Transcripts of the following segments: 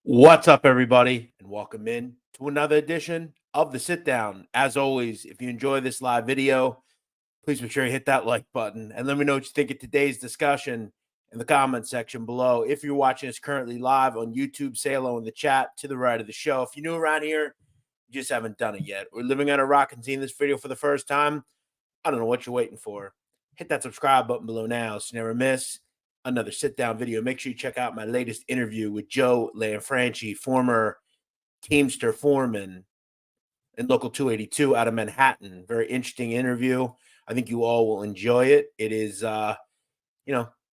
What's up, everybody, and welcome in to another edition of the Sit Down. As always, if you enjoy this live video, please make sure you hit that like button and let me know what you think of today's discussion in the comment section below. If you're watching us currently live on YouTube, say hello in the chat to the right of the show. If you're new around here, you just haven't done it yet, or living on a rock and seeing this video for the first time, I don't know what you're waiting for. Hit that subscribe button below now so you never miss another sit down video. Make sure you check out my latest interview with Joe Lanfranchi, former Teamster foreman in Local 282 out of Manhattan. Very interesting interview. I think you all will enjoy it. It is, a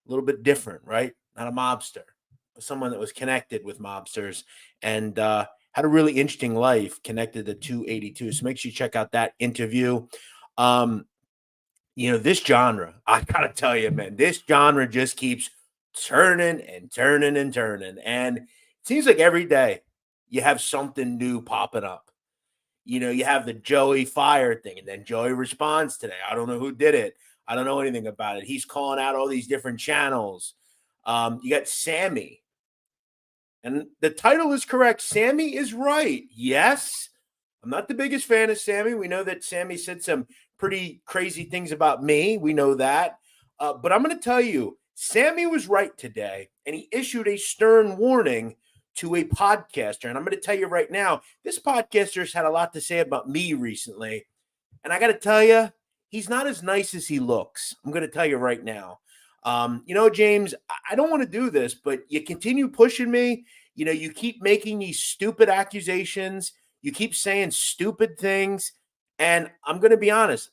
little bit different, right? Not a mobster, but someone that was connected with mobsters and had a really interesting life connected to 282. So make sure you check out that interview. Um, this genre, I gotta tell you, man, this genre just keeps turning and turning and turning. And it seems like every day you have something new popping up. You have the Joey fire thing, and then Joey responds today. I don't know who did it. I don't know anything about it. He's calling out all these different channels. You got Sammy, and the title is correct. Sammy is right. Yes, I'm not the biggest fan of Sammy. We know that Sammy said some pretty crazy things about me. We know that. But I'm going to tell you, Sammy was right today, and he issued a stern warning to a podcaster. And I'm going to tell you right now, this podcaster's had a lot to say about me recently. And I got to tell you, he's not as nice as he looks. I'm going to tell you right now. James, I don't want to do this, but you continue pushing me. You keep making these stupid accusations. You keep saying stupid things. And I'm going to be honest,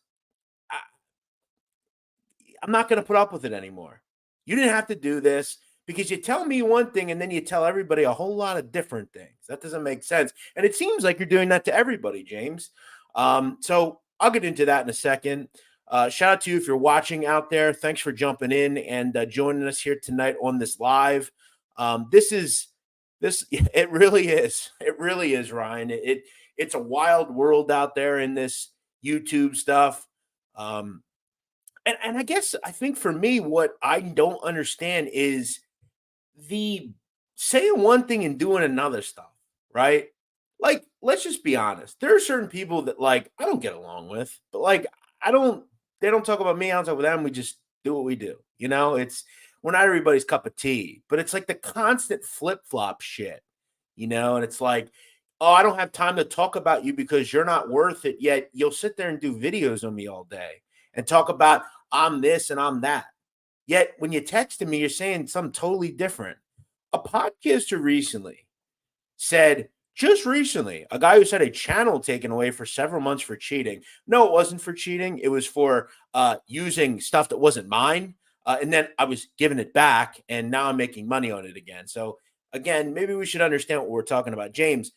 I'm not going to put up with it anymore. You didn't have to do this because you tell me one thing and then you tell everybody a whole lot of different things. That doesn't make sense. And it seems like you're doing that to everybody, James. So I'll get into that in a second. Shout out to you if you're watching out there. Thanks for jumping in and joining us here tonight on this live. This. It really is. It really is, Ryan. It's a wild world out there in this YouTube stuff. And I think for me, what I don't understand is the saying one thing and doing another stuff, right? Like, let's just be honest. There are certain people that I don't get along with, but I don't they don't talk about me, I don't talk about them. We just do what we do. It's we're not everybody's cup of tea, but it's like the constant flip-flop shit, and it's like, oh, I don't have time to talk about you because you're not worth it. Yet you'll sit there and do videos on me all day and talk about I'm this and I'm that. Yet when you texted me, you're saying something totally different. A podcaster recently said, just recently, a guy who's had a channel taken away for several months for cheating. No, it wasn't for cheating. It was for using stuff that wasn't mine. And then I was giving it back, and now I'm making money on it again. So, again, maybe we should understand what we're talking about. James,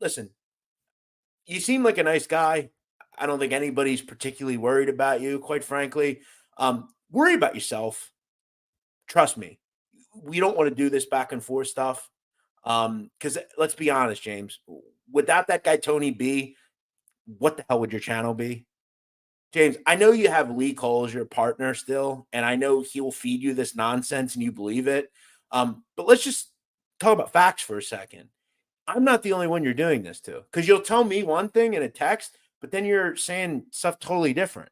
listen, you seem like a nice guy. I don't think anybody's particularly worried about you, quite frankly. Worry about yourself. Trust me. We don't want to do this back and forth stuff. Because let's be honest, James, without that guy Tony B, what the hell would your channel be? James, I know you have Lee Cole as your partner still, and I know he will feed you this nonsense and you believe it. But let's just talk about facts for a second. I'm not the only one you're doing this to, because you'll tell me one thing in a text, but then you're saying stuff totally different.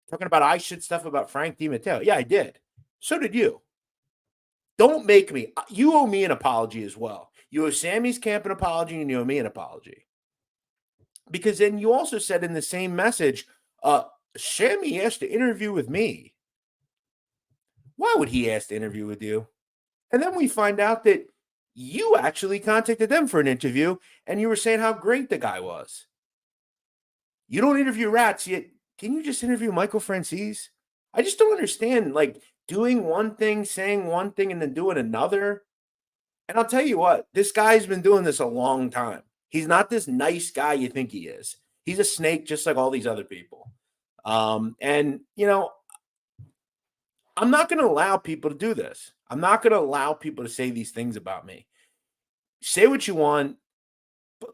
Talking about I should stuff about Frank DiMatteo. Yeah, I did. So did you. Don't make me. You owe me an apology as well. You owe Sammy's camp an apology, and you owe me an apology. Because then you also said in the same message, Sammy asked to interview with me. Why would he ask to interview with you? And then we find out that you actually contacted them for an interview, and you were saying how great the guy was. You don't interview rats, yet can you just interview Michael Francis? I just don't understand, doing one thing, saying one thing, and then doing another. And I'll tell you what, this guy's been doing this a long time. He's not this nice guy you think he is. He's a snake just like all these other people. And I'm not going to allow people to do this. I'm not going to allow people to say these things about me. Say what you want,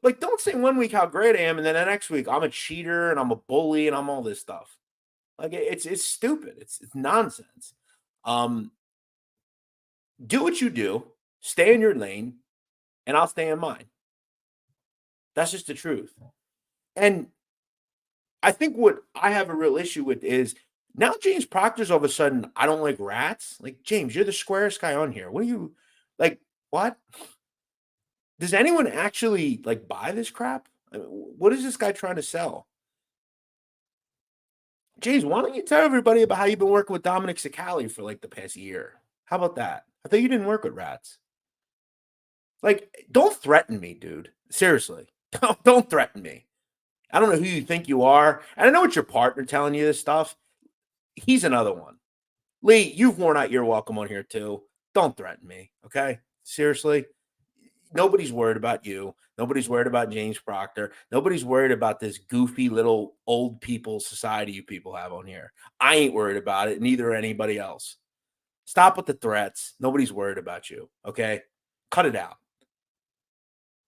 but don't say one week how great I am, and then the next week I'm a cheater and I'm a bully and I'm all this stuff. It's stupid. It's nonsense. Do what you do. Stay in your lane. and I'll stay in mine. That's just the truth. And I think what I have a real issue with is now James Proctor's all of a sudden, I don't like rats. Like, James, you're the squarest guy on here. What are you like? What? Does anyone actually like buy this crap? I mean, what is this guy trying to sell? James, why don't you tell everybody about how you've been working with Dominic Sicali for like the past year? How about that? I thought you didn't work with rats. Like, don't threaten me, dude. Seriously. Don't threaten me. I don't know who you think you are. And I know it's your partner telling you this stuff. He's another one. Lee, you've worn out your welcome on here too. Don't threaten me. Okay. Seriously. Nobody's worried about you. Nobody's worried about James Proctor. Nobody's worried about this goofy little old people society you people have on here. I ain't worried about it. Neither anybody else. Stop with the threats. Nobody's worried about you. Okay. Cut it out.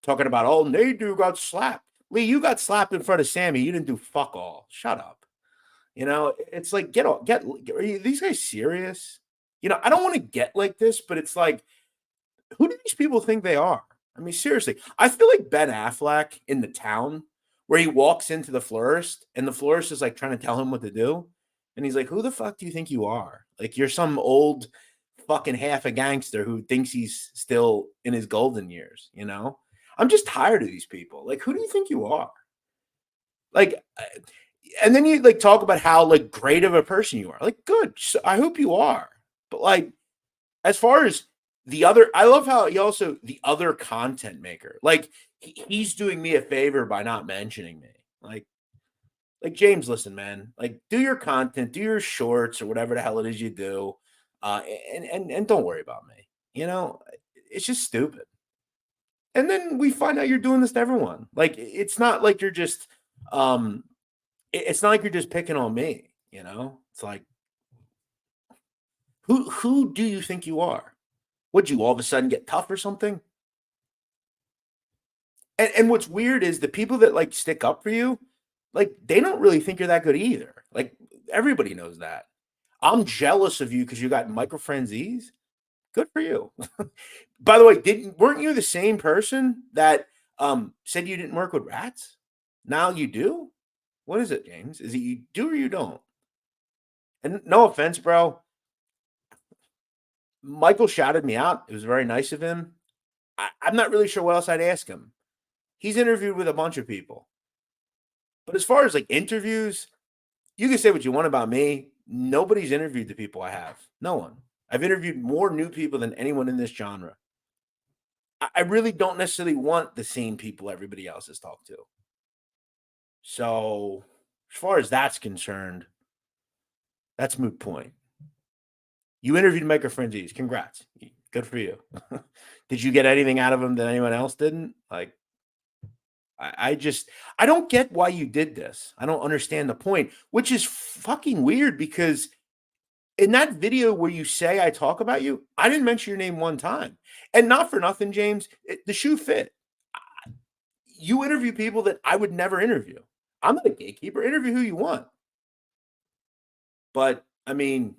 Talking about, oh, Nadu got slapped. Lee, you got slapped in front of Sammy. You didn't do fuck all. Shut up. You know, it's like, are these guys serious? You know, I don't want to get like this, but it's like, who do these people think they are? I mean, seriously, I feel like Ben Affleck in The Town, where he walks into the florist and the florist is like trying to tell him what to do. And he's like, who the fuck do you think you are? Like, you're some old fucking half a gangster who thinks he's still in his golden years, you know? I'm just tired of these people. Like, who do you think you are? Like, and then you like talk about how like great of a person you are. Like, good. I hope you are. But like, as far as the other, I love how he also the other content maker. Like, he's doing me a favor by not mentioning me. Like James, listen, man. Like, do your content, do your shorts or whatever the hell it is you do, and don't worry about me. You know, it's just stupid. And then we find out you're doing this to everyone. Like, it's not like you're just it's not like you're just picking on me, you know? It's like, who do you think you are? Would you all of a sudden get tough or something? And what's weird is the people that like stick up for you, like they don't really think you're that good either. Like, everybody knows that. I'm jealous of you because you got micro frenzies. Good for you. By the way, weren't you the same person that said you didn't work with rats? Now you do? What is it, James? Is it you do or you don't? And no offense, bro. Michael shouted me out. It was very nice of him. I'm not really sure what else I'd ask him. He's interviewed with a bunch of people. But as far as like interviews, you can say what you want about me. Nobody's interviewed the people I have. No one. I've interviewed more new people than anyone in this genre. I really don't necessarily want the same people everybody else has talked to. So, as far as that's concerned, that's moot point. You interviewed Micro Frenzies. Congrats. Good for you. Did you get anything out of them that anyone else didn't? Like, I don't get why you did this. I don't understand the point, which is fucking weird because in that video where you say I talk about you, I didn't mention your name one time. And not for nothing, James, the shoe fit. You interview people that I would never interview. I'm not a gatekeeper. Interview who you want. But I mean,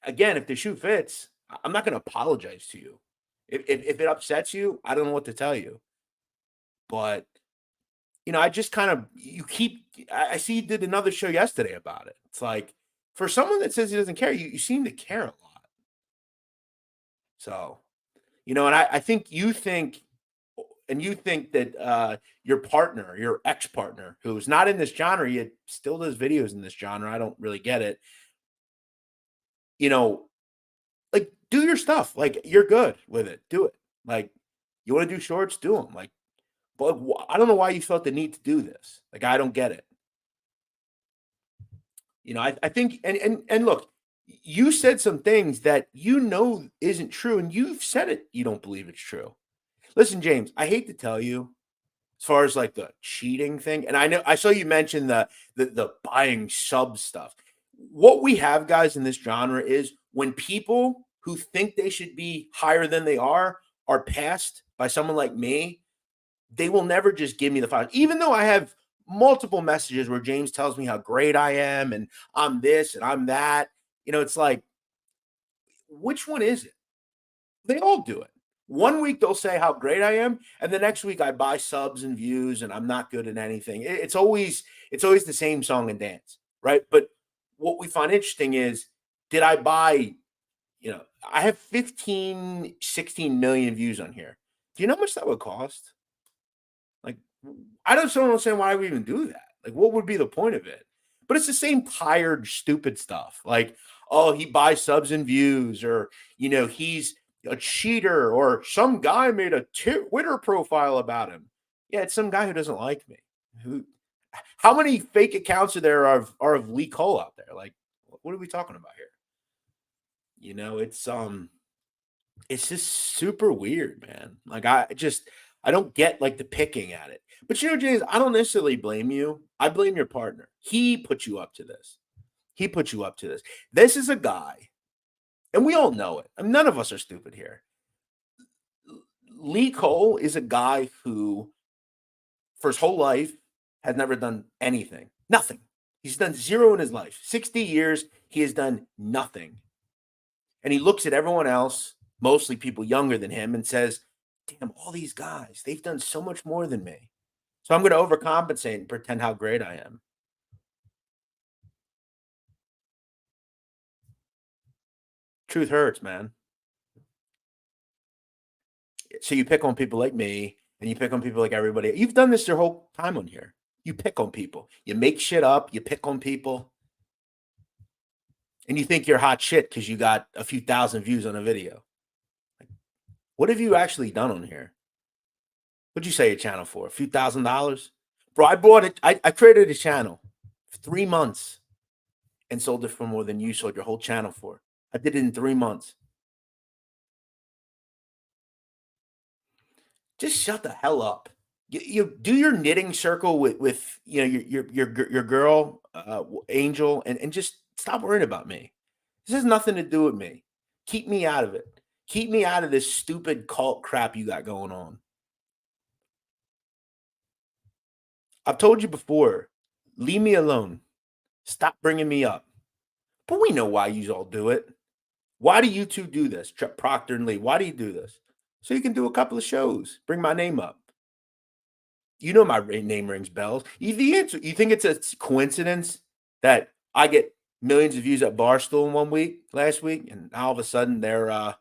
again, if the shoe fits, I'm not going to apologize to you. If it upsets you, I don't know what to tell you. But you know, I just kind of I see you did another show yesterday about it. It's like, for someone that says he doesn't care, you seem to care a lot. So, you know, and I think you think that your partner, your ex-partner, who's not in this genre yet, still does videos in this genre. I don't really get it. You know, like, do your stuff. Like, you're good with it. Do it. Like, you want to do shorts, do them. Like, but I don't know why you felt the need to do this. Like, I don't get it. You know, I think, and look, you said some things that you know isn't true, and you've said it. You don't believe it's true. Listen, James, I hate to tell you, as far as like the cheating thing, and I know I saw you mention the buying sub stuff. What we have, guys, in this genre is when people who think they should be higher than they are passed by someone like me, they will never just give me the file. Even though I have multiple messages where James tells me how great I am and I'm this and I'm that, you know, it's like, which one is it? They all do it. One week they'll say how great I am, and the next week I buy subs and views, and I'm not good at anything. It's always the same song and dance, right? But what we find interesting is, did I buy? I have 15, 16 million views on here. Do you know how much that would cost? Like, I just don't understand why we even do that. Like, what would be the point of it? But it's the same tired, stupid stuff. Like, oh, he buys subs and views, or he's a cheater, or some guy made a Twitter profile about him. Yeah, it's some guy who doesn't like me. Who? How many fake accounts are of Lee Cole out there? Like, what are we talking about here? It's just super weird, man. Like I don't get like the picking at it. But James, I don't necessarily blame you. I blame your partner. He put you up to this. He put you up to this. This is a guy, and we all know it. I mean, none of us are stupid here. Lee Cole is a guy who, for his whole life, has never done anything. Nothing. He's done zero in his life. 60 years, he has done nothing. And he looks at everyone else, mostly people younger than him, and says, damn, all these guys, they've done so much more than me. So I'm going to overcompensate and pretend how great I am. Truth hurts, man. So you pick on people like me, and you pick on people like everybody. You've done this your whole time on here. You pick on people. You make shit up. You pick on people. And you think you're hot shit because you got a few thousand views on a video. What have you actually done on here? What'd you say your channel for? A few $1,000s? Bro, I bought it. I created a channel for 3 months and sold it for more than you sold your whole channel for. I did it in 3 months. Just shut the hell up. You do your knitting circle with your girl Angel, and just stop worrying about me. This has nothing to do with me. Keep me out of it. Keep me out of this stupid cult crap you got going on. I've told you before, leave me alone. Stop bringing me up. But we know why you all do it. Why do you two do this? Proctor and Lee, why do you do this? So you can do a couple of shows. Bring my name up. You know my name rings bells. You think it's a coincidence that I get millions of views at Barstool in 1 week, last week, and all of a sudden they're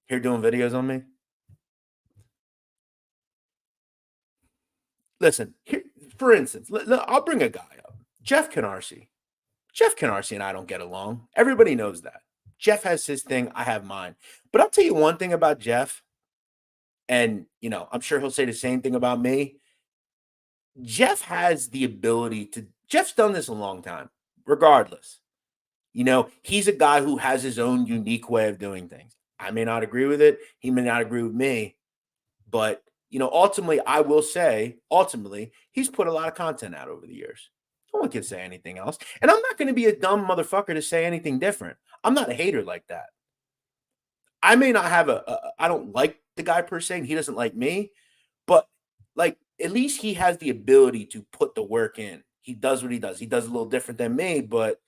here doing videos on me? Listen, here, for instance, I'll bring a guy up. Jeff Canarsie. Jeff Canarsie and I don't get along. Everybody knows that. Jeff has his thing, I have mine. But I'll tell you one thing about Jeff, and I'm sure he'll say the same thing about me. Jeff has the ability to Jeff's done this a long time, regardless. He's a guy who has his own unique way of doing things. I may not agree with it. He may not agree with me. But, ultimately, I will say, he's put a lot of content out over the years. No one can say anything else. And I'm not going to be a dumb motherfucker to say anything different. I'm not a hater like that. I may not have I don't like the guy per se, and he doesn't like me, but like at least he has the ability to put the work in. He does what he does. He does a little different than me, but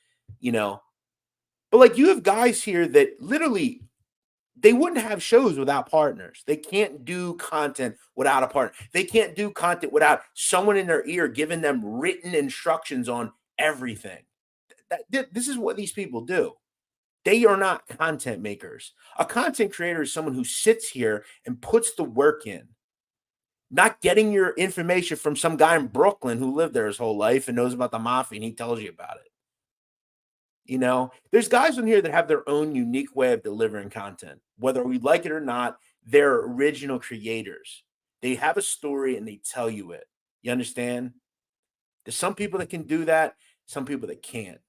like you have guys here that literally they wouldn't have shows without partners. They can't do content without a partner. They can't do content without someone in their ear giving them written instructions on everything. This is what these people do. They are not content makers. A content creator is someone who sits here and puts the work in, not getting your information from some guy in Brooklyn who lived there his whole life and knows about the mafia and he tells you about it. There's guys on here that have their own unique way of delivering content. Whether we like it or not, they're original creators. They have a story and they tell you it. You understand? There's some people that can do that, some people that can't.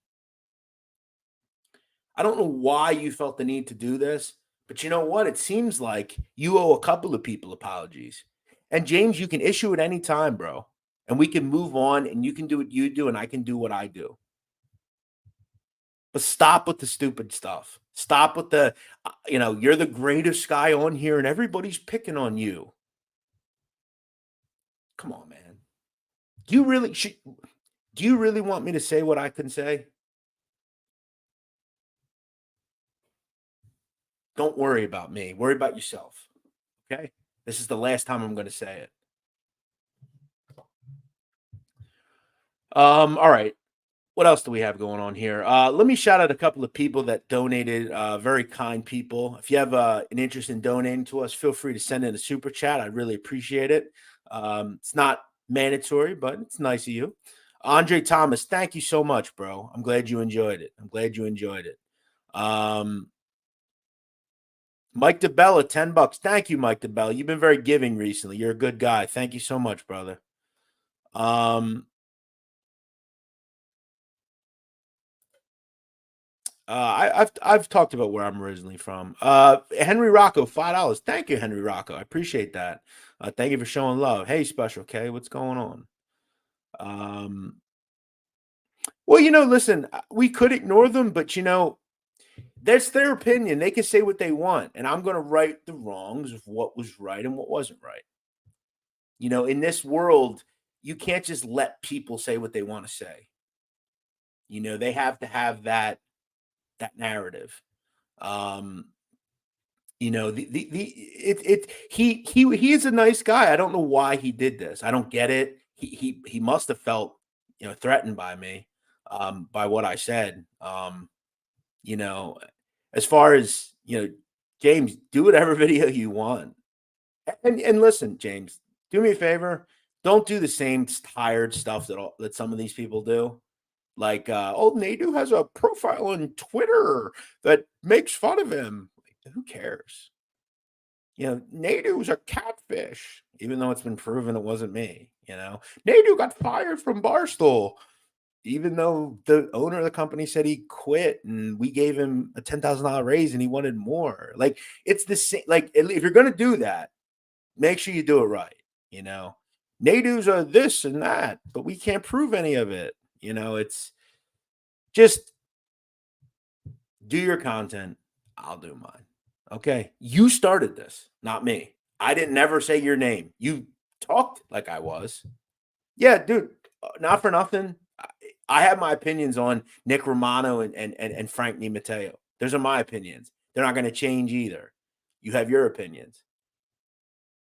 I don't know why you felt the need to do this, but you know what? It seems like you owe a couple of people apologies. And James, you can issue at any time, bro. And we can move on and you can do what you do and I can do what I do. But stop with the stupid stuff. Stop with the, you're the greatest guy on here and everybody's picking on you. Come on, man. Do you really want me to say what I can say? Don't worry about me. Worry about yourself. Okay. This is the last time I'm going to say it. All right. What else do we have going on here? Let me shout out a couple of people that donated, very kind people. If you have an interest in donating to us, feel free to send in a super chat. I'd really appreciate it. It's not mandatory, but it's nice of you. Andre Thomas, thank you so much, bro. I'm glad you enjoyed it. I'm glad you enjoyed it. Mike DeBella, $10. Thank you, Mike DeBella. You've been very giving recently. You're a good guy. Thank you so much, brother. I've talked about where I'm originally from. Henry Rocco, $5. Thank you, Henry Rocco. I appreciate that. Thank you for showing love. Hey, Special K, what's going on? Well, listen, we could ignore them, but that's their opinion. They can say what they want, and I'm going to right the wrongs of what was right and what wasn't right. In this world, you can't just let people say what they want to say. They have to have that narrative. He is a nice guy. I don't know why he did this. I don't get it. He must have felt threatened by me, by what I said. You know, as far as James, do whatever video you want. And listen, James, do me a favor. Don't do the same tired stuff that some of these people do. Like, Nadu has a profile on Twitter that makes fun of him. Who cares? Nadu's a catfish, even though it's been proven it wasn't me. Nadu got fired from Barstool, even though the owner of the company said he quit and we gave him a $10,000 raise and he wanted more. Like, it's the same. Like, if you're going to do that, make sure you do it right. Nadu's a this and that, but we can't prove any of it. It's just do your content. I'll do mine. Okay. You started this, not me. I didn't never say your name. You talked like I was. Yeah, dude, not for nothing. I have my opinions on Nick Romano and Frank Nimateo. Those are my opinions. They're not going to change either. You have your opinions.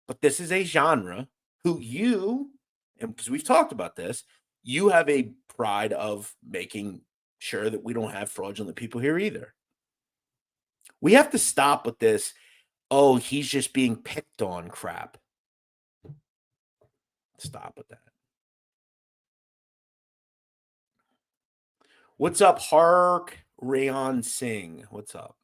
But this is a genre and because we've talked about this, you have a pride of making sure that we don't have fraudulent people here either. We have to stop with this, oh, he's just being picked on crap. Stop with that. What's up, Hark Rayon Singh? What's up?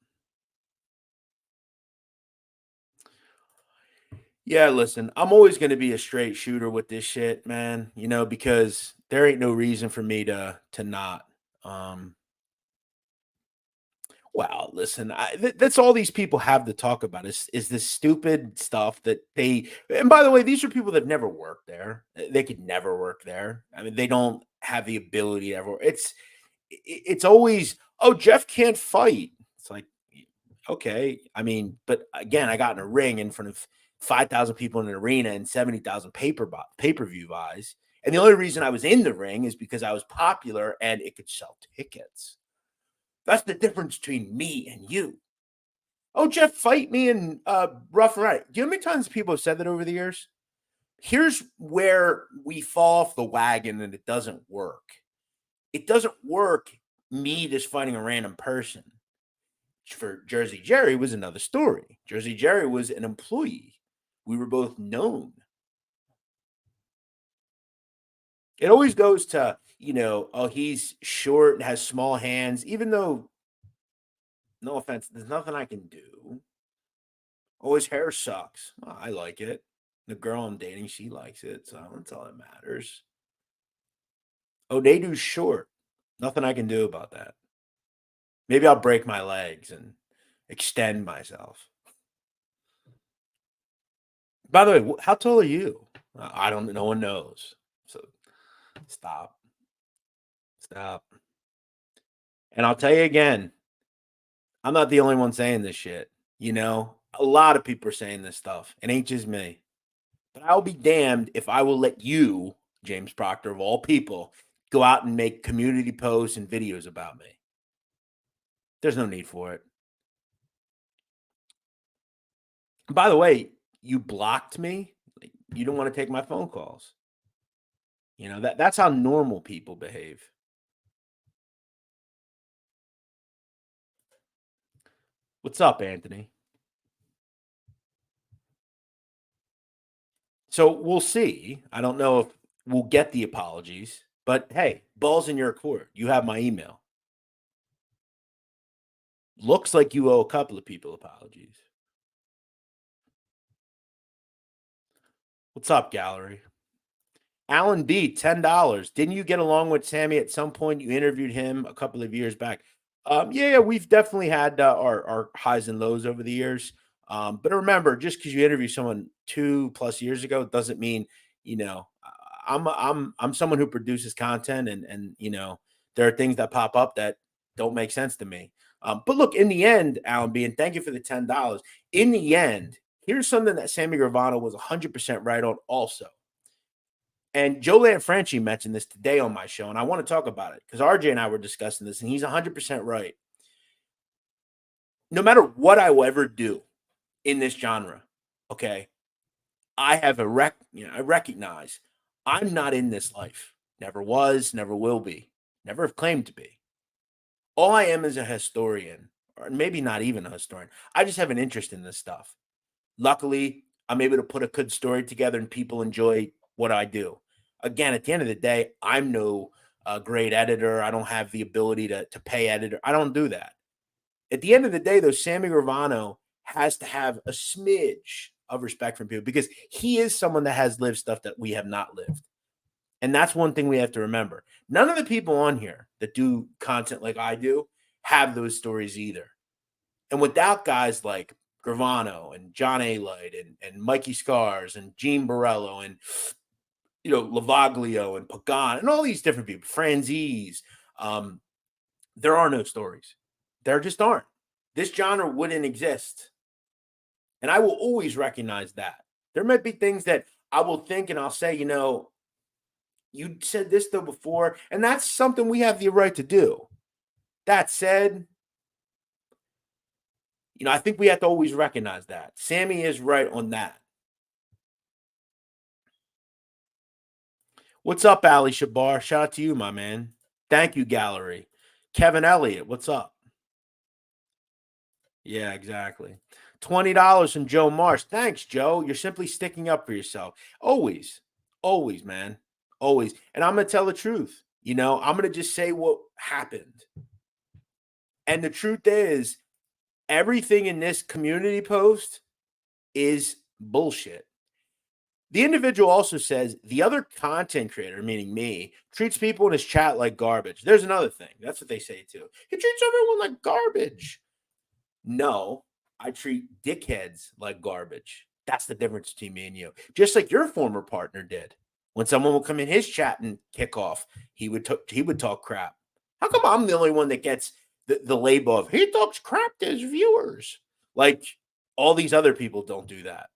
Yeah, listen, I'm always going to be a straight shooter with this shit, man, because there ain't no reason for me to not. Well, listen, that's all these people have to talk about is this stupid stuff that they. And by the way, these are people that never worked there. They could never work there. I mean, they don't have the ability to ever. It's always, oh, Jeff can't fight. It's like, okay, I mean, but again, I got in a ring in front of 5,000 people in an arena and 70,000 pay-per-view buys, and the only reason I was in the ring is because I was popular and it could sell tickets. That's the difference between me and you. Oh, Jeff, fight me in Rough and Rowdy. Do you know how many times people have said that over the years? Here's where we fall off the wagon and it doesn't work. It doesn't work me just fighting a random person. For Jersey Jerry was another story. Jersey Jerry was an employee. We were both known. It always goes to, oh, he's short and has small hands, even though, no offense, there's nothing I can do. Oh, his hair sucks. Well, I like it. The girl I'm dating, she likes it. So that's all that matters. Oh, Nadu's short. Nothing I can do about that. Maybe I'll break my legs and extend myself. By the way, how tall are you? I don't. No one knows. So stop. And I'll tell you again, I'm not the only one saying this shit. A lot of people are saying this stuff. It ain't just me. But I'll be damned if I will let you, James Proctor, of all people, go out and make community posts and videos about me. There's no need for it. By the way, you blocked me. Like, you don't want to take my phone calls. That's how normal people behave. What's up, Anthony? So we'll see. I don't know if we'll get the apologies, but hey, ball's in your court. You have my email. Looks like you owe a couple of people apologies. What's up, gallery? Alan B, $10. Didn't you get along with Sammy at some point? You interviewed him a couple of years back. Yeah, we've definitely had our highs and lows over the years. But remember, just because you interview someone 2+ years ago doesn't mean you know. I'm someone who produces content, and there are things that pop up that don't make sense to me. But look, in the end, Alan B, and thank you for the $10. In the end, here's something that Sammy Gravano was 100% right on. Also, and Joe Lanfranchi mentioned this today on my show, and I want to talk about it because RJ and I were discussing this, and he's 100% right. No matter what I will ever do in this genre, okay, I recognize I'm not in this life. Never was, never will be, never have claimed to be. All I am is a historian, or maybe not even a historian. I just have an interest in this stuff. Luckily, I'm able to put a good story together and people enjoy what I do. Again, at the end of the day, I'm no great editor. I don't have the ability to pay editor. I don't do that. At the end of the day, though, Sammy Gravano has to have a smidge of respect from people because he is someone that has lived stuff that we have not lived. And that's one thing we have to remember. None of the people on here that do content like I do have those stories either. And without guys like Gravano and John A. Light and Mikey Scars and Gene Borello and Lavaglio and Pagan and all these different people, Franzese, there are no stories. There just aren't. This genre wouldn't exist. And I will always recognize that. There might be things that I will think and I'll say, you said this though before, and that's something we have the right to do. That said, I think we have to always recognize that. Sammy is right on that. What's up, Ali Shabar? Shout out to you, my man. Thank you, gallery. Kevin Elliott, what's up? Yeah, exactly. $20 from Joe Marsh. Thanks, Joe. You're simply sticking up for yourself. Always. Always, man. Always. And I'm going to tell the truth. I'm going to just say what happened. And the truth is, everything in this community post is bullshit. The individual also says the other content creator, meaning me, treats people in his chat like garbage. There's another thing. That's what they say too. He treats everyone like garbage. No, I treat dickheads like garbage. That's the difference between me and you. Just like your former partner did. When someone would come in his chat and kick off, he would talk crap. How come I'm the only one that gets the label of he talks crap to his viewers? Like all these other people don't do that.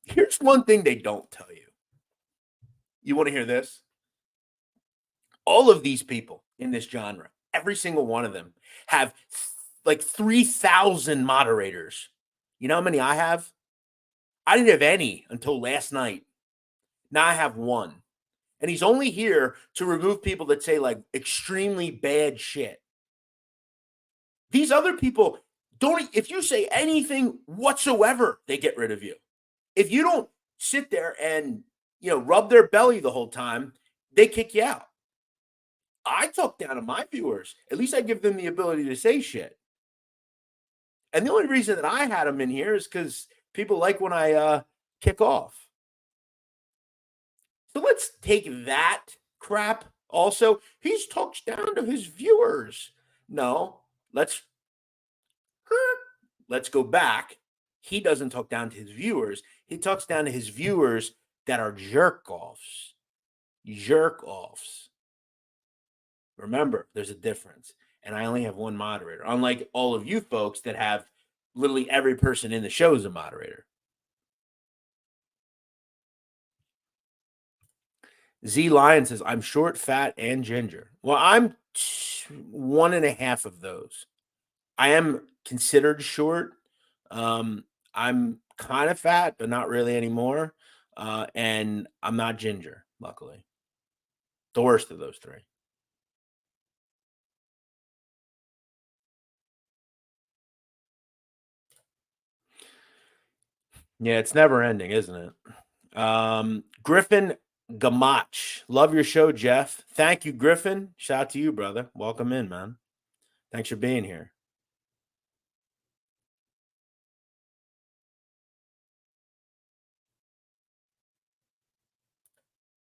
Here's one thing they don't tell you. You want to hear this? All of these people in this genre, every single one of them, have like 3,000 moderators. You know how many I have? I didn't have any until last night. Now I have one. And he's only here to remove people that say like extremely bad shit. These other people don't, if you say anything whatsoever, they get rid of you. If you don't sit there and, rub their belly the whole time, they kick you out. I talk down to my viewers. At least I give them the ability to say shit. And the only reason that I had them in here is because people like when I kick off. So let's take that crap also. He's talks down to his viewers. No, let's go back. He doesn't talk down to his viewers. He talks down to his viewers that are jerk-offs. Jerk-offs. Remember, there's a difference. And I only have one moderator, unlike all of you folks that have literally every person in the show is a moderator. Z Lion says, I'm short, fat, and ginger. Well, I'm 1.5 of those. I am considered short. I'm kind of fat, but not really anymore. And I'm not ginger, luckily. The worst of those three. Yeah, it's never ending, isn't it? Griffin Gamach. Love your show, Jeff. Thank you, Griffin. Shout out to you, brother. Welcome in, man. Thanks for being here.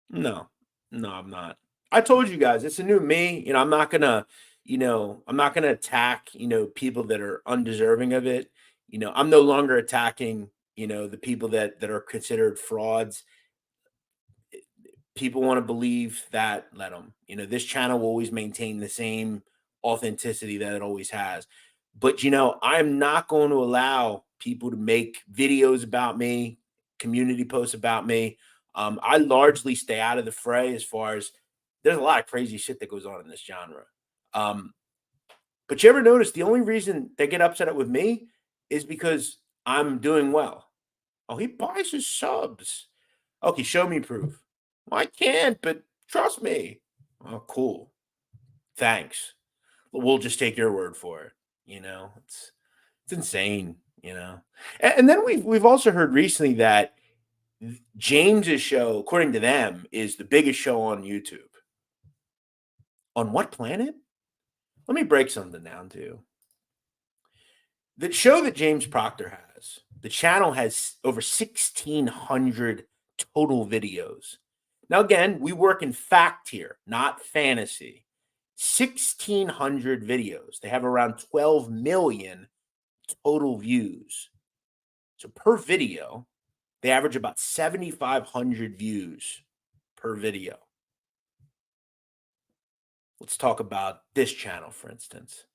No, no, I'm not. I told you guys it's a new me. I'm not gonna, I'm not gonna attack, people that are undeserving of it. I'm no longer attacking, the people that are considered frauds. People want to believe that, let them. This channel will always maintain the same authenticity that it always has. But I'm not going to allow people to make videos about me, community posts about me. I largely stay out of the fray as far as there's a lot of crazy shit that goes on in this genre. Um, but you ever notice the only reason they get upset with me is because I'm doing well. Oh, he buys his subs. Okay, show me proof. Well, I can't, but trust me. Oh, cool. Thanks. We'll just take your word for it. It's insane. And then we've also heard recently that James's show, according to them, is the biggest show on YouTube. On what planet? Let me break something down to you. The show that James Proctor has, the channel has over 1,600 total videos. Now, again, we work in fact here, not fantasy. 1,600 videos. They have around 12 million total views. So per video, they average about 7,500 views per video. Let's talk about this channel, for instance.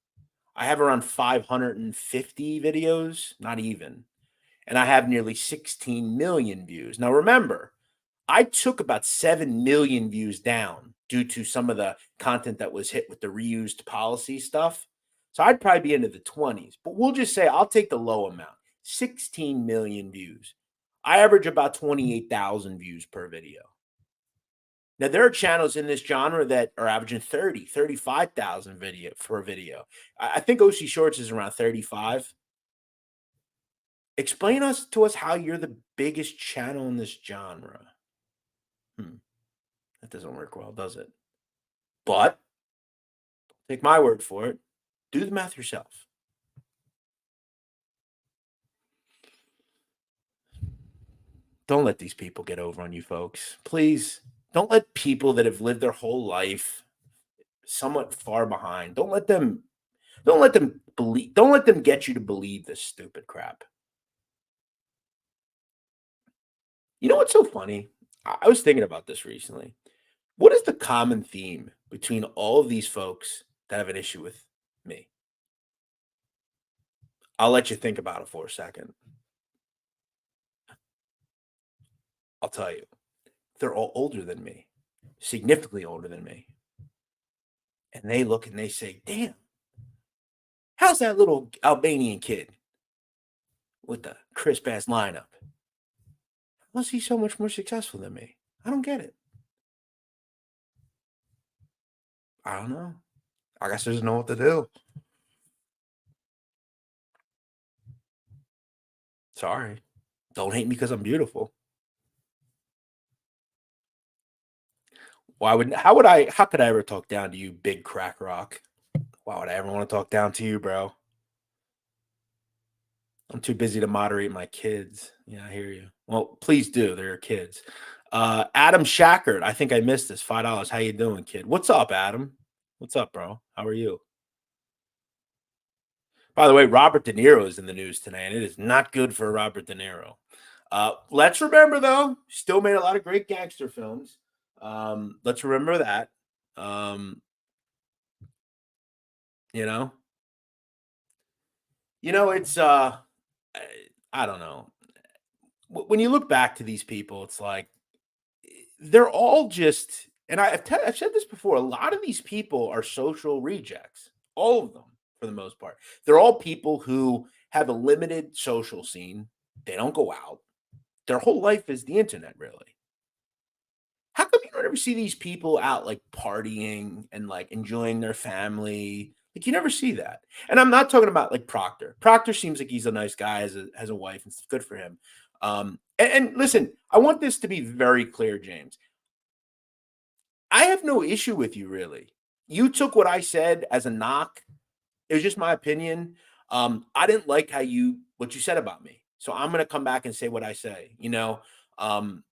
I have around 550 videos, not even, and I have nearly 16 million views. Now, remember, I took about 7 million views down due to some of the content that was hit with the reused policy stuff. So I'd probably be into the 20s, but we'll just say I'll take the low amount 16 million views. I average about 28,000 views per video. Now, there are channels in this genre that are averaging 30, 35,000 video for a video. I think OC Shorts is around 35. Explain to us how you're the biggest channel in this genre. That doesn't work well, does it? But take my word for it. Do the math yourself. Don't let these people get over on you, folks. Please don't let people that have lived their whole life somewhat far behind. Don't let them get you to believe this stupid crap. You know what's so funny? I was thinking about this recently. What is the common theme between all of these folks that have an issue with me? I'll let you think about it for a second. I'll tell you. They're all older than me, significantly older than me. And they look and they say, damn, how's that little Albanian kid with the crisp ass lineup? How is he so much more successful than me? I don't get it. I don't know. I guess I just know what to do. Sorry. Don't hate me because I'm beautiful. How could I ever talk down to you, big crack rock? Why would I ever want to talk down to you, bro? I'm too busy to moderate my kids. Yeah, I hear you. Well, please do. They're your kids. Adam Shackard. I think I missed this. $5. How you doing, kid? What's up, Adam? What's up, bro? How are you? By the way, Robert De Niro is in the news today, and it is not good for Robert De Niro. Let's remember, though, still made a lot of great gangster films. Let's remember that. You know, it's I don't know. When you look back to these people, it's like they're all just, and I've said this before. A lot of these people are social rejects. All of them, for the most part, they're all people who have a limited social scene. They don't go out. Their whole life is the internet, really. How come you don't ever see these people out like partying and like enjoying their family? Like you never see that. And I'm not talking about like Proctor. Proctor seems like he's a nice guy, has a wife and stuff. Good for him. And listen, I want this to be very clear, James. I have no issue with you really. You took what I said as a knock. It was just my opinion. I didn't like what you said about me. So I'm gonna come back and say what I say, you know. Um,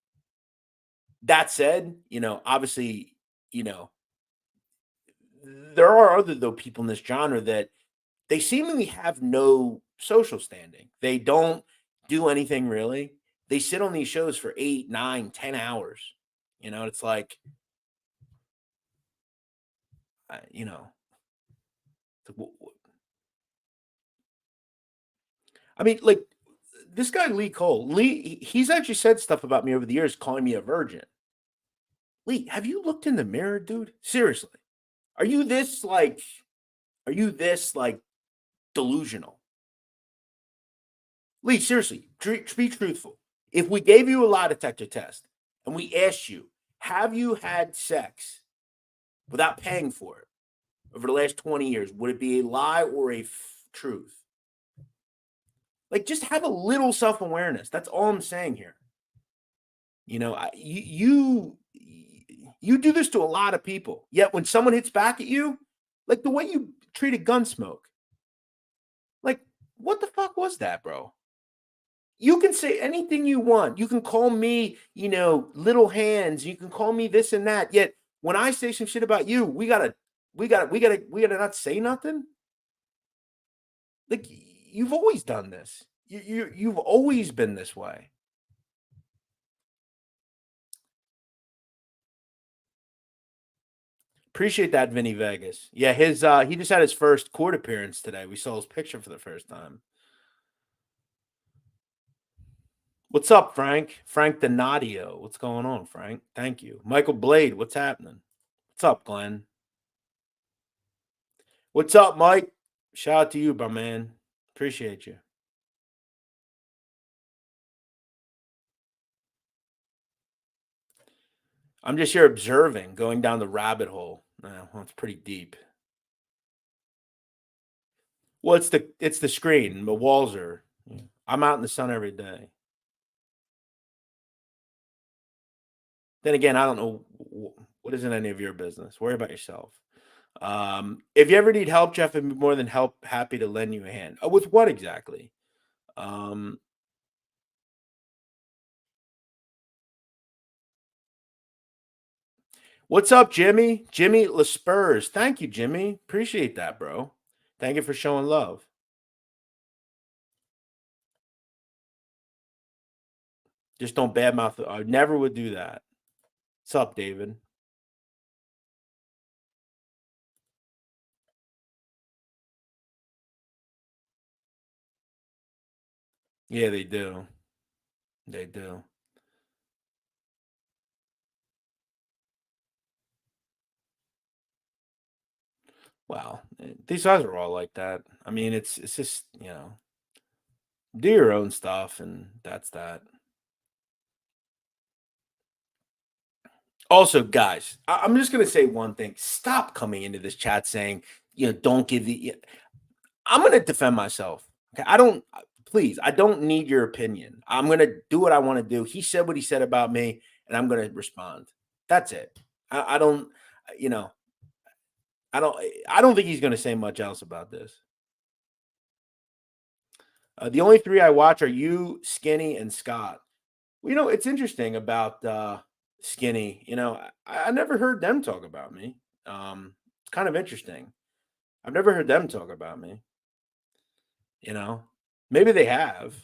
that said, obviously, you know, there are other though people in this genre that they seemingly have no social standing. They don't do anything really. They sit on these shows for 8, 9, 10 hours. It's like, uh, you know, I mean, like this guy Lee Cole. He's actually said stuff about me over the years, calling me a virgin. Lee, have you looked in the mirror, dude? Seriously, are you this like? Are you this like delusional? Lee, seriously, be truthful. If we gave you a lie detector test and we asked you, have you had sex without paying for it over the last 20 years, would it be a lie or a truth? Like, just have a little self awareness. That's all I'm saying here. You do this to a lot of people. Yet when someone hits back at you, like the way you treated Gunsmoke, like what the fuck was that, bro? You can say anything you want. You can call me, little hands. You can call me this and that. Yet when I say some shit about you, we gotta not say nothing. Like you've always done this. You've always been this way. Appreciate that, Vinny Vegas. Yeah, his he just had his first court appearance today. We saw his picture for the first time. What's up, Frank? Frank Donadio. What's going on, Frank? Thank you. Michael Blade, what's happening? What's up, Glenn? What's up, Mike? Shout out to you, my man. Appreciate you. I'm just here observing, going down the rabbit hole. Well, it's pretty deep. Well, it's the screen. The walls are. I'm out in the sun every day. Then again, I don't know what isn't any of your business. Worry about yourself. If you ever need help, Jeff, I'd be more than happy to lend you a hand. With what exactly? Um, what's up, Jimmy? Jimmy LaSpurs. Thank you, Jimmy. Appreciate that, bro. Thank you for showing love. Just don't badmouth. I never would do that. What's up, David? Yeah, they do. They do. Well, these guys are all like that. I mean, it's just do your own stuff, and that's that. Also, guys, I'm just gonna say one thing. Stop coming into this chat saying, don't give the. I'm gonna defend myself. Okay, I don't. Please, I don't need your opinion. I'm gonna do what I want to do. He said what he said about me, and I'm gonna respond. That's it. I don't. You know, I don't. I don't think he's gonna say much else about this. The only three I watch are you, Skinny, and Scott. Well, it's interesting about Skinny. I never heard them talk about me. It's kind of interesting. I've never heard them talk about me. You know, maybe they have.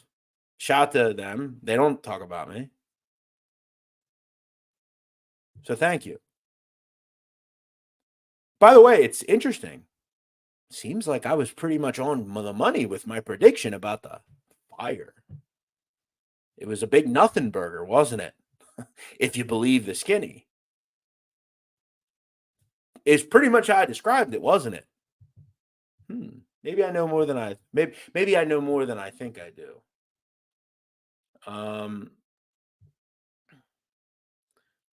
Shout to them. They don't talk about me. So thank you. By the way, it's interesting. Seems like I was pretty much on the money with my prediction about the fire. It was a big nothing burger, wasn't it? If you believe the Skinny. It's pretty much how I described it, wasn't it? Hmm. Maybe I know more than maybe I know more than I think I do. Um,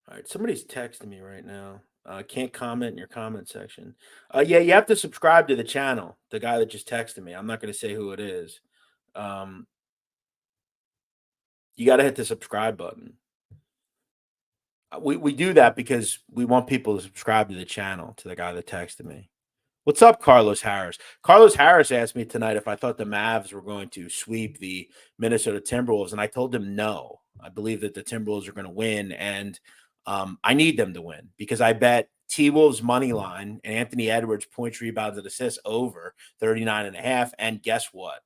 all right, somebody's texting me right now. Can't comment in your comment section. Yeah, you have to subscribe to the channel. The guy that just texted me. I'm not going to say who it is. Um, you got to hit the subscribe button. We do that because we want people to subscribe to the channel. To the guy that texted me. What's up, Carlos Harris? Carlos Harris asked me tonight if I thought the Mavs were going to sweep the Minnesota Timberwolves, and I told him no. I believe that the Timberwolves are going to win, and I need them to win because I bet T-Wolves money line and Anthony Edwards points, rebounds, and assists over 39.5. And guess what?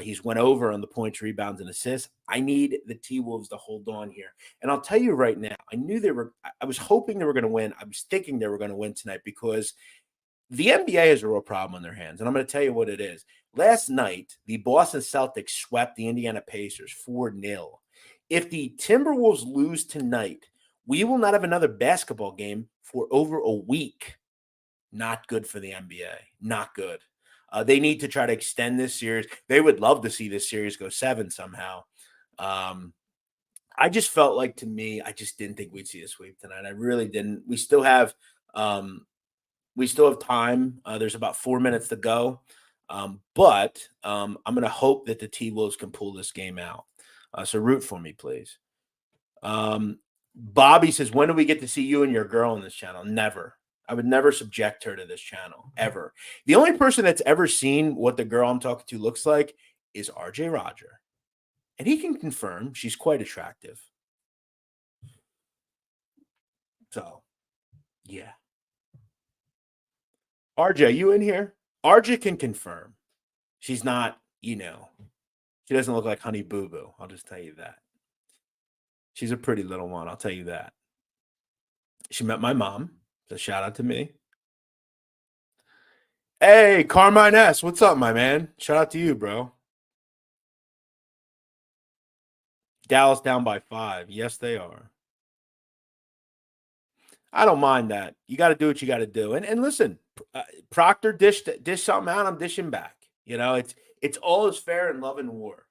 He's went over on the points, rebounds, and assists. I need the T-Wolves to hold on here. And I'll tell you right now, I was hoping they were going to win. I was thinking they were going to win tonight because the NBA has a real problem on their hands, and I'm going to tell you what it is. Last night, the Boston Celtics swept the Indiana Pacers 4-0. If the Timberwolves lose tonight, we will not have another basketball game for over a week. Not good for the NBA. Not good. They need to try to extend this series. They would love to see this series go 7 somehow. I just felt like, to me, I just didn't think we'd see a sweep tonight. I really didn't. We still have time. There's about 4 minutes to go. But I'm going to hope that the T-Wolves can pull this game out. So root for me, please. Bobby says, when do we get to see you and your girl on this channel? Never. I would never subject her to this channel, ever. The only person that's ever seen what the girl I'm talking to looks like is RJ Roger. And he can confirm she's quite attractive. So, yeah. RJ, you in here? RJ can confirm. She's not, she doesn't look like Honey Boo Boo. I'll just tell you that. She's a pretty little one. I'll tell you that. She met my mom. So shout out to me. Hey, Carmine S. What's up, my man? Shout out to you, bro. Dallas down by 5. Yes, they are. I don't mind that. You got to do what you got to do. And listen, Proctor dish something out. I'm dishing back. It's all is fair in love and war.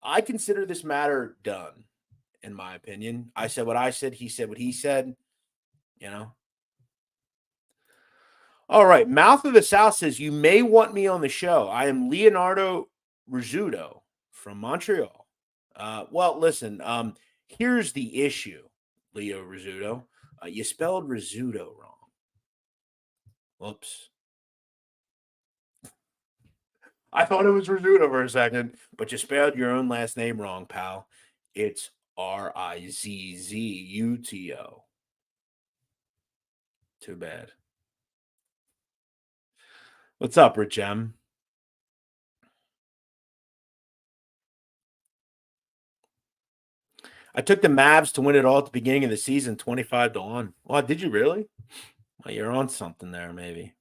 I consider this matter done, in my opinion. I said what I said. He said what he said. All right. Mouth of the South says, you may want me on the show. I am Leonardo Rizzuto from Montreal. Well, listen, here's the issue, Leo Rizzuto. You spelled Rizzuto wrong. Whoops. I thought it was Rizzuto for a second, but you spelled your own last name wrong, pal. It's Rizzzuto. Too bad. What's up, Rich M? I took the Mavs to win it all at the beginning of the season, 25-1. Well, did you really? Well, you're on something there, maybe.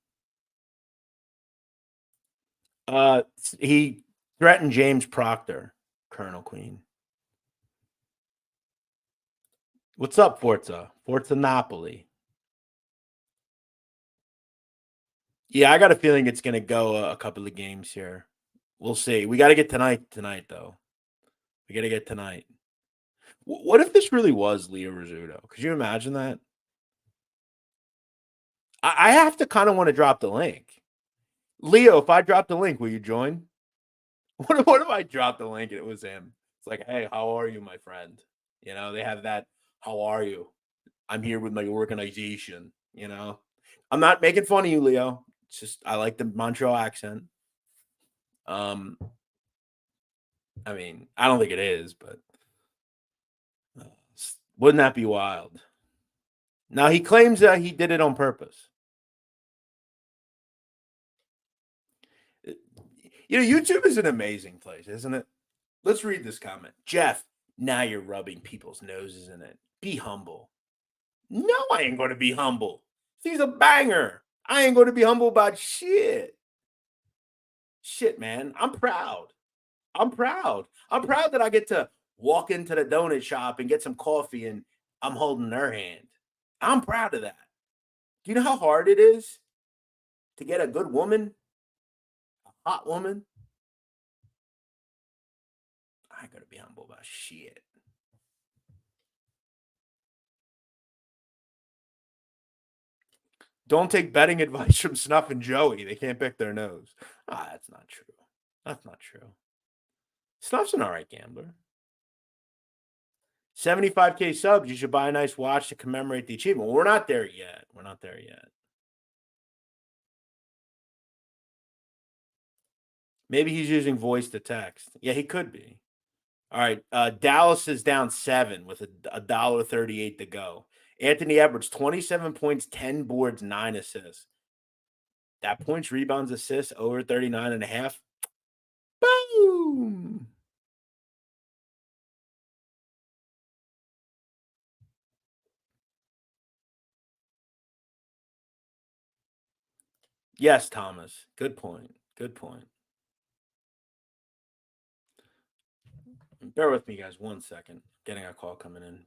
He threatened James Proctor, Colonel Queen. What's up, Forza? Forza Napoli. Yeah, I got a feeling it's going to go a couple of games here. We'll see. We got to get tonight, though. We got to get tonight. What if this really was Leo Rizzuto? Could you imagine that? I have to kind of want to drop the link. Leo, if I drop the link, will you join? What if I dropped the link and it was him? It's like, hey, how are you, my friend? They have that, how are you? I'm here with my organization, I'm not making fun of you, Leo. It's just, I like the Montreal accent. I mean, I don't think it is, but wouldn't that be wild? Now, he claims that he did it on purpose. YouTube is an amazing place, isn't it? Let's read this comment. Jeff, now you're rubbing people's noses in it. Be humble. No, I ain't going to be humble. He's a banger. I ain't going to be humble about shit. Shit, man. I'm proud. I'm proud that I get to walk into the donut shop and get some coffee and I'm holding her hand. I'm proud of that. Do you know how hard it is? to get a good woman, a hot woman. I gotta be humble about shit. Don't take betting advice from Snuff and Joey. They can't pick their nose. Ah, that's not true. That's not true. Snuff's an all right gambler. 75K subs. You should buy a nice watch to commemorate the achievement. Well, we're not there yet. We're not there yet. Maybe he's using voice to text. Yeah, he could be. All right. Dallas is down 7 with a $1.38 to go. Anthony Edwards, 27 points, 10 boards, 9 assists. That points, rebounds, assists over 39.5. Boom. Yes, Thomas. Good point. Good point. Bear with me, guys. 1 second. Getting a call coming in.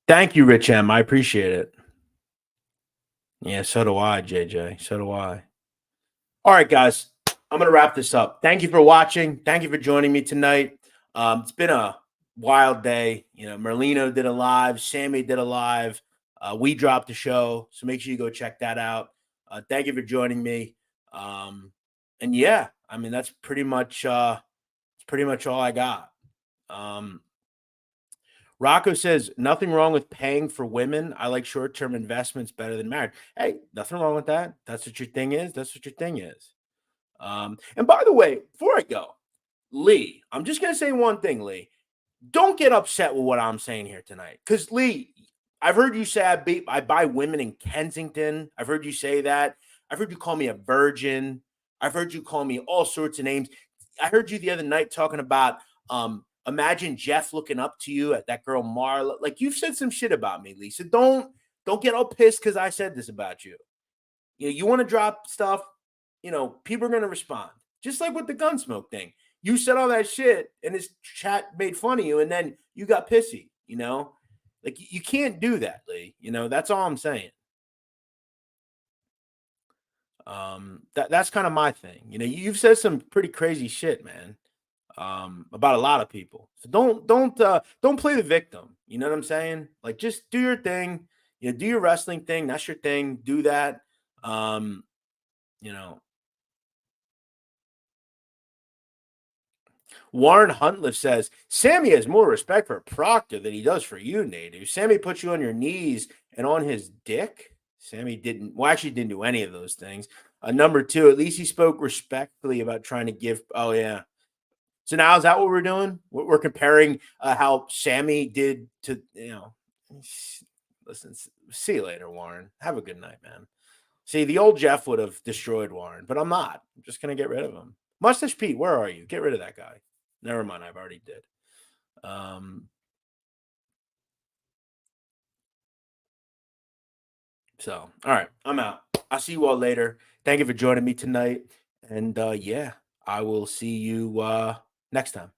Thank you, Rich M. I appreciate it. Yeah, so do I, JJ. So do I. All right, guys. I'm going to wrap this up. Thank you for watching. Thank you for joining me tonight. It's been a wild day. You know, Merlino did a live. Sammy did a live. We dropped the show. So make sure you go check that out. Thank you for joining me. And yeah, I mean, that's pretty much all I got. Rocco says, nothing wrong with paying for women. I like short-term investments better than marriage. Hey, nothing wrong with that. That's what your thing is. That's what your thing is. And by the way, before I go, Lee, I'm just going to say one thing, Lee. Don't get upset with what I'm saying here tonight. Because, Lee, I've heard you say I buy women in Kensington. I've heard you say that. I've heard you call me a virgin. I've heard you call me all sorts of names. I heard you the other night talking about imagine Jeff looking up to you at that girl Marla. Like, you've said some shit about me, Lisa. Don't get all pissed because I said this about you. You know, you want to drop stuff, you know, people are going to respond. Just like with the Gunsmoke thing. You said all that shit and his chat made fun of you and then you got pissy, you know? Like, you can't do that, Lee. You know, that's all I'm saying. That's kind of my thing. You know, you've said some pretty crazy shit, man, about a lot of people. So don't play the victim. You know what I'm saying? Like, just do your thing. You know, do your wrestling thing. That's your thing. Do that. You know, Warren Huntliff says Sammy has more respect for Proctor than he does for you, Native. Sammy put you on your knees and on his dick. Sammy didn't. Well, actually, didn't do any of those things. Number two, at least he spoke respectfully about trying to give. Oh yeah. So now is that what we're doing? We're comparing how Sammy did to, you know. Listen, see you later, Warren. Have a good night, man. See, the old Jeff would have destroyed Warren, but I'm not. I'm just gonna get rid of him. Mustache Pete, where are you? Get rid of that guy. Never mind, I've already did. So, all right, I'm out. I'll see you all later. Thank you for joining me tonight. And yeah, I will see you next time.